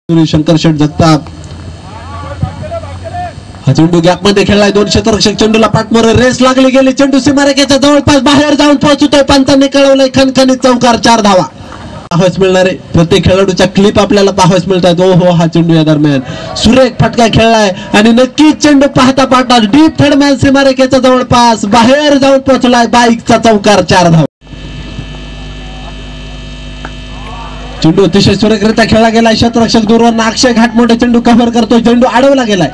शंकर शेठ जगताप हा चेंडू गॅप मध्ये खेळलाय. दोन क्षेत्ररक्षक चेंडूला पाठमोरे रेस लागली गेली. चेंडू सीमारेषेच्या जवळपास बाहेर जाऊन पोहोचतोय. पंचांनी कळवलंय खणखणीत चौकार. 4 धावा पाहावयास मिळणारे प्रत्येक खेळाडूच्या क्लिप आपल्याला पाहावयास मिळतात. हो हा चेंडू या दरम्यान सुरेख फटका खेळलाय आणि नक्कीच चेंडू पाहता पाहता डीप थर्डमॅन सीमारेषेच्या जवळपास बाहेर जाऊन पोहोचलाय. बाईकचा चौकार. 4 धावा. चेंडू अतिशय सुरेखरित्या खेळला गेलाय. क्षेत्ररक्षक दूरवर अक्षय घाटमोठे चेंडू कव्हर करतोय. चेंडू अडवला गेलाय.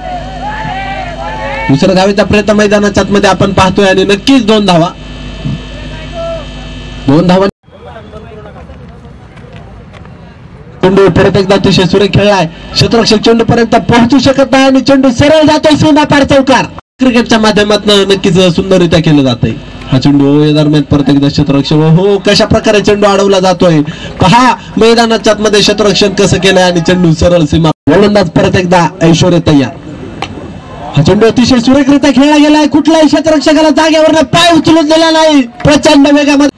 दुसऱ्या धावेचा प्रयत्न मैदानाच्या आतमध्ये आपण पाहतोय आणि नक्कीच 2 धावा. 2 धावा. चेंडू परत एकदा अतिशय सुरेख खेळलाय. क्षेत्ररक्षक चेंडू पर्यंत पोहोचू शकत नाही आणि चेंडू सरळ जातोय सीमा पार चौकार. क्रिकेटच्या माध्यमातून नक्कीच सुंदररित्या केलं जातंय. हा चेंडू या दरम्यान परत एकदा क्षेत्ररक्षक हो कशा प्रकारे चेंडू अडवला जातोय पहा. मैदानाच्या आतमध्ये क्षेत्ररक्षण कसं केलंय आणि चेंडू सरळ सीमा. गोलंदाज परत एकदा ऐश्वर्य तयार. हा चेंडू अतिशय सुरेखरित्या खेळला गेलाय. कुठल्याही क्षेत्ररक्षकाला जागेवर पाय उचलून दिला नाही. प्रचंड वेगामध्ये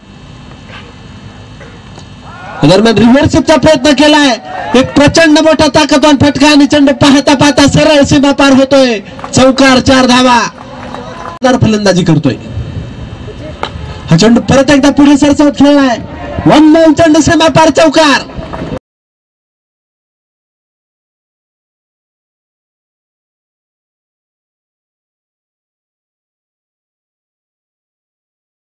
दरम्यान रिव्हर्सचा प्रयत्न केलाय. एक प्रचंड मोठा ताकदवान फटका आणि चेंडू पाहता पाहता सरळ सीमा पार होतोय. चौकार. 4 धावा. फलंदाजी करतोय. हा चेंडू परत एकदा पुढे सरसावत खेळलाय. 1 चेंडू सीमा पार चौकार.